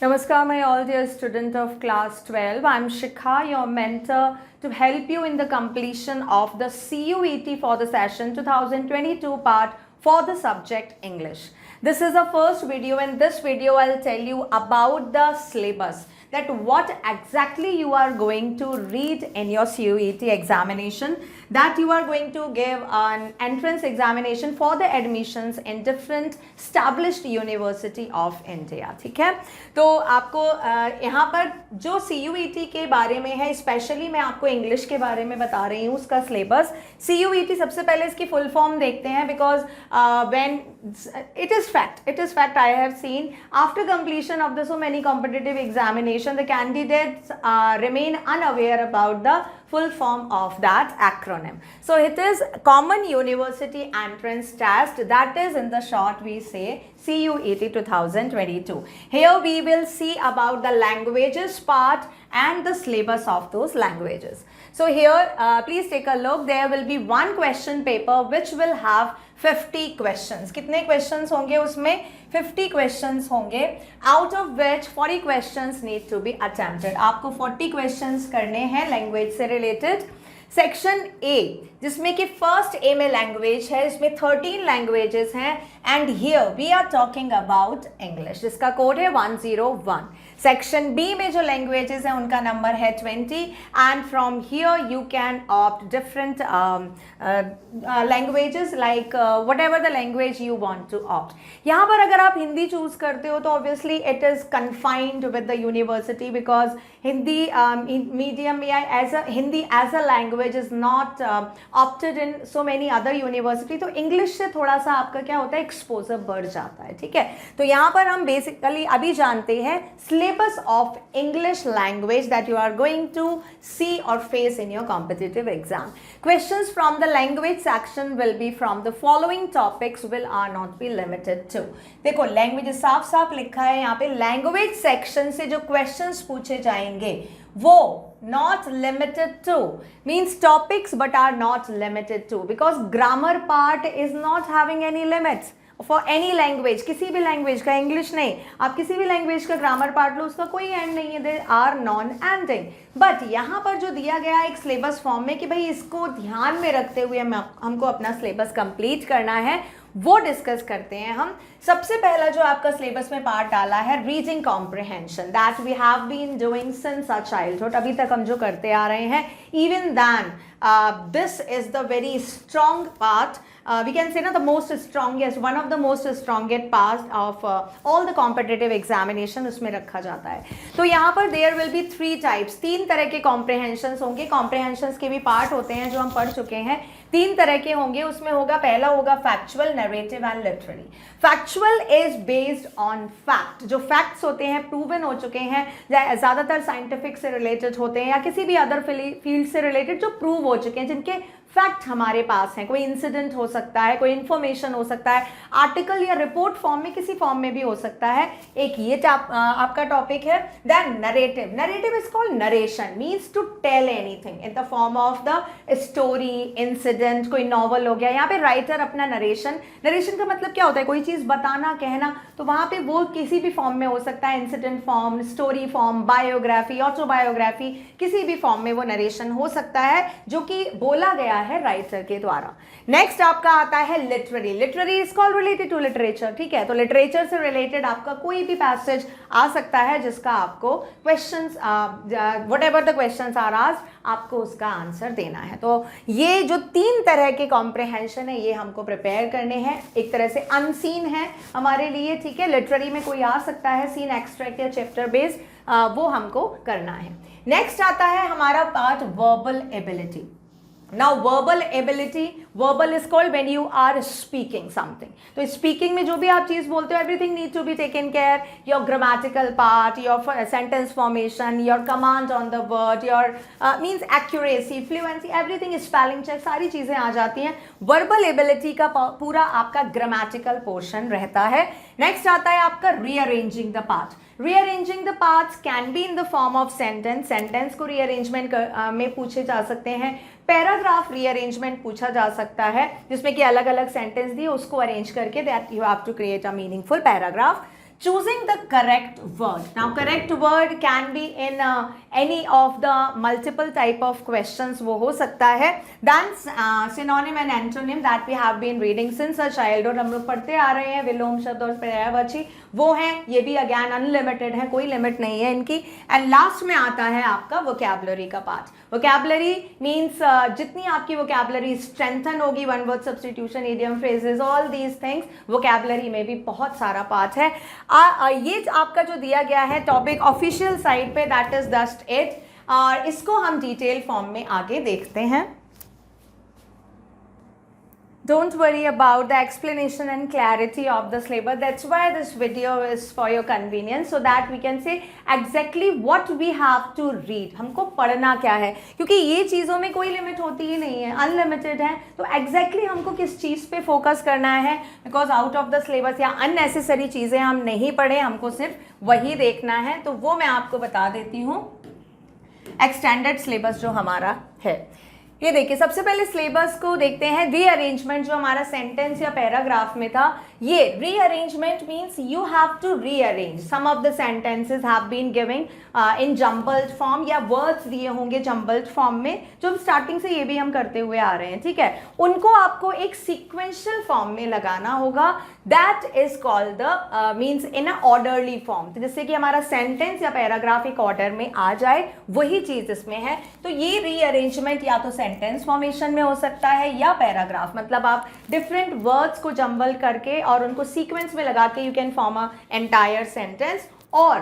Namaskar, my all dear student of class 12. I'm Shikha, your mentor, to help you in the completion of the CUET for the session 2022 part for the subject English. This is the first video. In this video, I'll tell you about the syllabus, that what exactly you are going to read in your CUET examination, that you are going to give an entrance examination for the admissions in different established university of India. ठीक है, तो आपको यहाँ पर जो CUET के बारे में है, स्पेशली मैं आपको इंग्लिश के बारे में बता रही हूँ, उसका सिलेबस। CUET सबसे पहले इसकी फुल फॉर्म देखते हैं, because when it is fact I have seen after completion of the so many competitive examination, the candidates remain unaware about the full form of that acronym. So it is Common University Entrance Test, that is in the short we say CUET 2022. Here we will see about the languages part and the syllabus of those languages. So here please take a look. There will be one question paper which will have 50 questions. कितने questions होंगे उसमें? 50 questions होंगे, out of which 40 questions need to be attempted. आपको 40 questions करने हैं language से related. Section A, जिसमें कि फर्स्ट ए में लैंग्वेज है, इसमें 13 लैंग्वेजेस हैं, and here we are talking about English, जिसका कोड है 101. सेक्शन बी में जो लैंग्वेजेस हैं उनका नंबर है 20, and from here you can opt different languages like whatever the language you want to opt. यहाँ पर अगर आप हिंदी चूज करते हो तो obviously it is confined with the university, because Hindi medium या Hindi as a language is not opted in so many other university. तो English से थोड़ा सा आपका क्या होता है, एक्सपोजर बढ़ जाता है. ठीक है, तो यहाँ पर हम बेसिकली अभी जानते हैं syllabus of English language that you are going to see और face in your competitive exam. Questions from the language section will be from the following topics, will are not be limited to. देखो language साफ साफ लिखा है यहाँ पे, language section से जो क्वेश्चंस पूछे जाएंगे वो not limited to means topics but are not limited to, because grammar part is not having any limits for any language. किसी भी लैंग्वेज का, इंग्लिश नहीं, आप किसी भी लैंग्वेज का ग्रामर पार्ट लो, उसका कोई एंड नहीं है, they are non ending. But यहाँ पर जो दिया गया है एक सिलेबस फॉर्म में कि भाई इसको ध्यान में रखते हुए हमको अपना सिलेबस कंप्लीट करना है, वो डिस्कस करते हैं हम. सबसे पहला जो आपका सिलेबस में पार्ट डाला है, reading comprehension, that we have been doing since our childhood, अभी तक हम जो करते आ रहे हैं. Even then this is the very strong part, we can say the most strongest, one of the most strongest part of all the competitive examination उसमें रखा जाता है. तो यहाँ पर there will be 3 types, 3 तरह के comprehensions होंगे. comprehensions के भी पार्ट होते हैं जो हम पढ़ चुके हैं, 3 तरह के होंगे. उसमें होगा, पहला होगा factual, narrative and literary. factual is based on fact, जो facts होते हैं proven हो चुके हैं, ज़्यादातर scientific से related होते हैं या किसी भी other field से related जो prove हो चुके हैं, जिनके फैक्ट हमारे पास है. कोई इंसिडेंट हो सकता है, कोई इंफॉर्मेशन हो सकता है, आर्टिकल या रिपोर्ट फॉर्म में, किसी फॉर्म में भी हो सकता है. एक ये आपका टॉपिक है. Then narrative, narrative is called narration, means to tell anything in the form of the story, incident, कोई नॉवल हो गया. यहाँ पे राइटर अपना नरेशन, नरेशन का मतलब क्या होता है, कोई चीज़ बताना, कहना, तो वहाँ पे वो किसी भी फॉर्म में हो सकता है, incident form, story form, biography, autobiography, किसी भी फॉर्म में वो नरेशन हो सकता है जो कि बोला गया है राइटर के द्वारा. नेक्स्ट आपका आता है literary. Literary is called related to literature. ठीक है, तो लिटरेचर से रिलेटेड आपका कोई भी पैसेज आ सकता है जिसका आपको questions, whatever the questions are asked, आपको उसका आंसर देना है. तो ये जो 3 तरह के कॉम्प्रिहेंशन है ये हमको प्रिपेयर करने हैं. एक तरह से अनसीन है हमारे लिए. ठीक है, लिटरेरी में कोई आ सकता है, सीन, एक्सट्रैक्ट या चैप्टर बेस्ड, वो हमको करना है. नेक्स्ट आता है हमारा part verbal ability. Now verbal ability, verbal is called when you are speaking something. तो speaking में जो भी आप चीज़ बोलते हो, everything need to be taken care. Your grammatical part, your sentence formation, your command on the word, your means accuracy, fluency, everything, spelling check, सारी चीज़ें आ जाती हैं. Verbal ability का पूरा आपका grammatical portion रहता है. Next आता है आपका rearranging the part. Rearranging the parts can be in the form of sentence. Sentence को rearrangement में पूछे जा सकते हैं. पैराग्राफ रीअरेंजमेंट पूछा जा सकता है, जिसमें कि अलग अलग सेंटेंस दिए, उसको अरेंज करके that you have to create a meaningful paragraph. choosing the correct word. Now correct word can be in any of the multiple type of questions, वो हो सकता है. Then synonym and antonym that we have been reading since a childhood, हम लोग पढ़ते आ रहे हैं, विलोम शब्द और पर्यायवाची वो हैं, ये भी अगेन अनलिमिटेड है, कोई लिमिट नहीं है इनकी. एंड लास्ट में आता है आपका वोकैबुलरी का पार्ट. वोकैबुलरी मीन्स जितनी आपकी वोकैबुलरी स्ट्रेंथन होगी, one word substitution, idiom, phrases, all these things, vocabulary में भी बहुत सारा पार्ट है. ये आपका जो दिया गया है टॉपिक ऑफिशियल साइट पे, दैट इज जस्ट इट. और इसको हम डिटेल फॉर्म में आगे देखते हैं. Don't worry about the explanation and clarity of the syllabus. That's why this video is for your convenience, so that we can say exactly what we have to read. हमको पढ़ना क्या है, क्योंकि ये चीज़ों में कोई लिमिट होती ही नहीं है, अनलिमिटेड है. तो exactly हमको किस चीज़ पे फोकस करना है, because out of the syllabus या अननेसेसरी चीज़ें हम नहीं पढ़े, हमको सिर्फ वही देखना है. तो वो मैं आपको बता देती हूँ. एक्सटेंडेड सिलेबस जो हमारा है, ये देखिए सबसे पहले सिलेबस को देखते हैं. रीअरेंजमेंट जो हमारा सेंटेंस या पैराग्राफ में था, ये rearrangement means you have to rearrange. Some of the sentences have been giving in jumbled form, या वर्ड्स दिए होंगे जम्बल्ड फॉर्म में, जो हम स्टार्टिंग से ये भी हम करते हुए आ रहे हैं. ठीक है, उनको आपको एक सीक्वेंशियल फॉर्म में लगाना होगा. That is called the means in a orderly form, जिससे कि हमारा सेंटेंस या पैराग्राफ एक ऑर्डर में आ जाए, वही चीज इसमें है. तो ये रीअरेंजमेंट या तो सेंटेंस फॉर्मेशन में हो सकता है या पैराग्राफ, मतलब आप डिफरेंट वर्ड्स को जंबल करके और उनको सीक्वेंस में लगा के you can form a entire sentence, और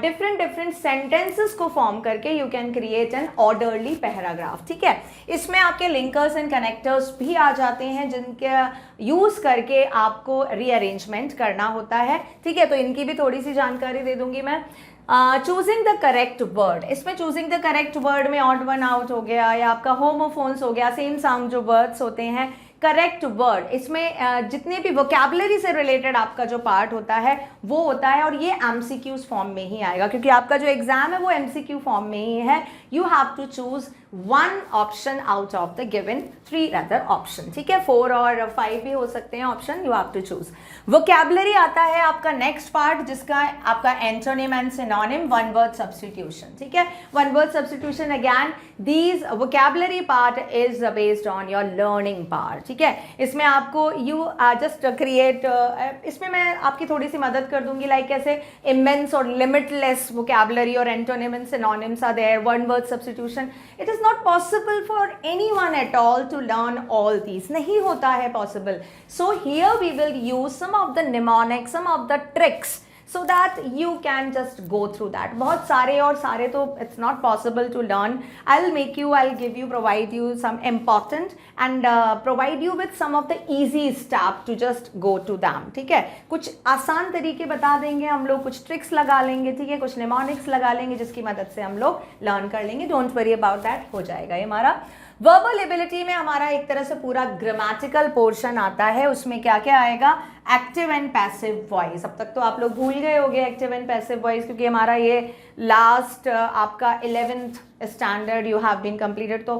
डिफरेंट सेंटेंसेस को फॉर्म करके you can create an orderly paragraph. ठीक है, इसमें आपके लिंकर्स एंड कनेक्टर्स भी आ जाते हैं, जिनके यूज करके आपको रीअरेंजमेंट करना होता है. ठीक है, तो इनकी भी थोड़ी सी जानकारी दे दूंगी मैं. चूजिंग द करेक्ट वर्ड, इसमें चूजिंग द करेक्ट वर्ड में ऑड वन आउट हो गया, या आपका होमोफोन्स हो गया, सेम साउंड जो वर्ड्स होते हैं. करेक्ट वर्ड, इसमें जितने भी वोकैबुलरी से रिलेटेड आपका जो पार्ट होता है वो होता है, और ये एमसीक्यूज फॉर्म में ही आएगा, क्योंकि आपका जो एग्जाम है वो एमसीक्यू फॉर्म में ही है. You have to choose one option out of the given 3 other option. ठीक है, 4 और 5 भी हो सकते हैं option, you have to choose. Vocabulary आता है आपका नेक्स्ट पार्ट, जिसका आपका antonym and synonym, one word substitution. ठीक है, one word substitution again these vocabulary part is based on your learning part. ठीक है, इसमें आपको यू जस्ट क्रिएट, इसमें मैं आपकी थोड़ी सी मदद कर दूंगी, लाइक कैसे इमेंस और लिमिटलेस वोकैबुलरी और antonym and synonyms are there, one word substitution. It is not possible for anyone at all to learn all these, नहीं होता है possible. So here we will use some of the mnemonics, some of the tricks, so that you can just go through that. बहुत सारे और सारे तो it's not possible to learn. I'll give you, provide you some important and provide you with some of the easy steps to just go to them. ठीक है, कुछ आसान तरीके बता देंगे हम लोग, कुछ ट्रिक्स लगा लेंगे. ठीक है, कुछ निमोनिक्स लगा लेंगे, जिसकी मदद से हम लोग लर्न कर लेंगे. डोंट वरी अबाउट दैट, हो जाएगा ये हमारा. वर्बल एबिलिटी में हमारा एक तरह से पूरा ग्रामेटिकल पोर्शन आता है. उसमें क्या क्या आएगा, एक्टिव एंड पैसिव वॉइस. अब तक तो आप लोग भूल गए होंगे एक्टिव एंड पैसिव वॉइस, क्योंकि हमारा ये लास्ट आपका 11th standard you have been completed, तो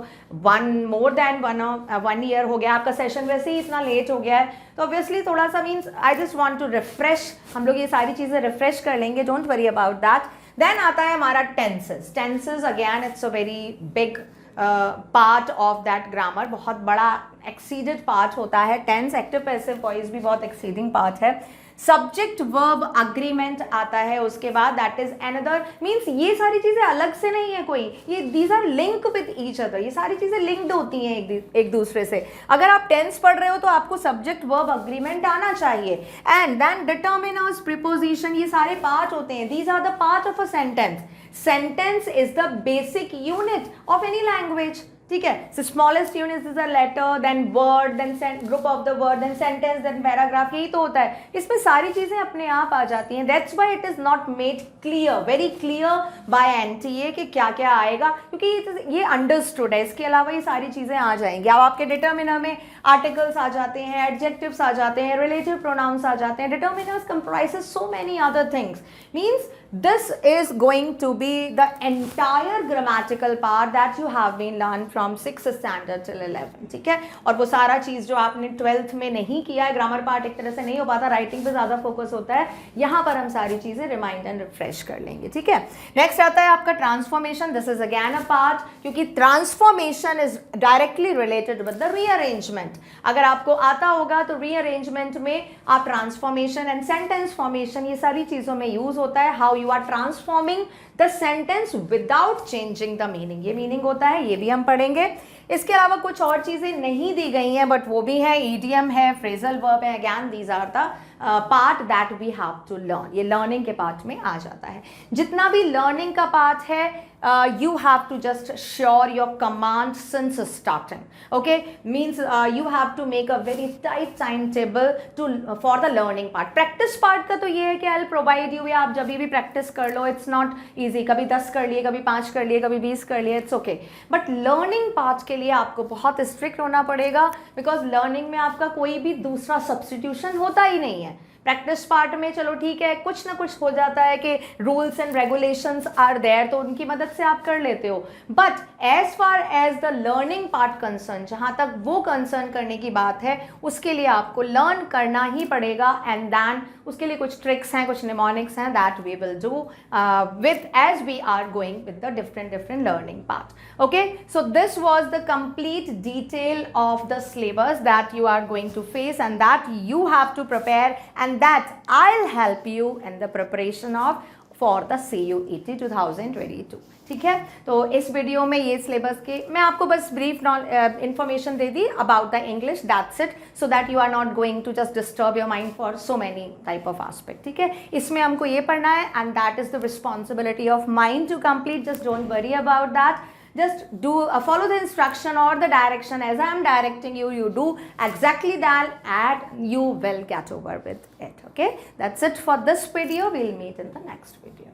मोर देन वन ईयर हो गया आपका. सेशन वैसे ही इतना लेट हो गया है, तो ऑब्वियसली थोड़ा सा means I just want to refresh, हम लोग ये सारी चीज़ें रिफ्रेश कर लेंगे. Don't worry about that. Then आता है हमारा tenses. Tenses again it's a very big part of that grammar, बहुत बड़ा एक्सीडेड पार्ट होता है. टेंस, एक्टिव पैसिव वॉइस भी बहुत एक्सीडिंग पार्ट है. सब्जेक्ट वर्ब अग्रीमेंट आता है उसके बाद, दैट इज अनदर मीन्स ये सारी चीज़ें अलग से नहीं है कोई, ये these are link with each other. ये सारी चीज़ें लिंक्ड होती हैं एक दूसरे से. अगर आप टेंस पढ़ रहे हो तो आपको सब्जेक्ट वर्ब अग्रीमेंट आना चाहिए. एंड देन डिटर्मिनर्स, प्रीपोजिशन, ये सारे पार्ट होते हैं. These are the part of a sentence. Sentence is the basic unit of any language. ठीक है, so smallest unit is a letter, then word, then group of the word, then sentence, then paragraph. यही तो होता है. इसमें सारी चीज़ें अपने आप आ जाती हैं. That's why it is not made clear, very clear by NTA कि क्या क्या आएगा, क्योंकि ये understood है. इसके अलावा ये सारी चीज़ें आ जाएंगी. अब आपके डिटर्मिनर में आर्टिकल्स आ जाते हैं, एडजेक्टिव्स आ जाते हैं, रिलेटिव प्रोनाउंस आ जाते हैं. Determiners comprises so many other things. Means this is going to be the entire grammatical part that you have been learned from 6th standard till 11, ठीक है। और वो सारा चीज़ जो आपने 12th में नहीं किया है, ग्रामर पार्ट एक तरह से नहीं हो पाता, राइटिंग पे ज़्यादा फोकस होता है, यहाँ पर हम सारी चीज़ें रिमाइंड एंड रिफ्रेश कर लेंगे, ठीक है। नेक्स्ट आता है आपका transformation. This is again a part, क्योंकि transformation is directly related with the rearrangement. अगर आपको आता होगा तो रीअरेंजमेंट में आप ट्रांसफॉर्मेशन एंड सेंटेंस फॉर्मेशन, ये सारी चीज़ों में यूज होता है। How you are transforming the sentence without changing the meaning, ये मीनिंग होता है, ये भी हम पढ़ेंगे। इसके अलावा कुछ और चीज़ें नहीं दी गई हैं, बट वो भी है, ईडियम है, फ्रेजल वर्ब है। Again these are the part that we have to learn, ये लर्निंग के पार्ट में आ जाता है। जितना भी लर्निंग का पार्ट है, you have to just shore your command since starting, okay, means you have to make a very tight timetable to for the learning part. Practice part का तो ये है कि I'll provide you, या आप जब भी प्रैक्टिस कर लो, it's not easy, कभी 10 कर लिए, कभी 5 कर लिए, कभी 20 कर लिए, it's okay, but learning part के लिए आपको बहुत स्ट्रिक्ट होना पड़ेगा, because learning में आपका कोई भी दूसरा सब्स्टिट्यूशन होता ही नहीं है। प्रैक्टिस पार्ट में चलो ठीक है, कुछ ना कुछ हो जाता है कि rules and regulations are there, तो उनकी मदद से आप कर लेते हो, but as far as the learning part concern, जहाँ तक वो कंसर्न करने की बात है, उसके लिए आपको लर्न करना ही पड़ेगा। एंड देन उसके लिए कुछ ट्रिक्स हैं, कुछ निमोनिक्स हैं, that we will do with as we are going with the different learning part, okay. So this was the complete detail of the syllabus that you are going to face and that you have to prepare, and that I'll help you in the preparation of for the CUET 2022, ठीक है। तो इस video में ये syllabus के मैं आपको बस ब्रीफ इंफॉर्मेशन दे दी about the English, that's it, so that you are not going to just disturb your mind for so many type of aspect, ठीक है। इसमें हमको ये पढ़ना है and that is the responsibility of mind to complete, just don't worry about that, just do follow the instruction or the direction as I am directing you, you do exactly that and you will get over with it, okay. That's it for this video, we'll meet in the next video.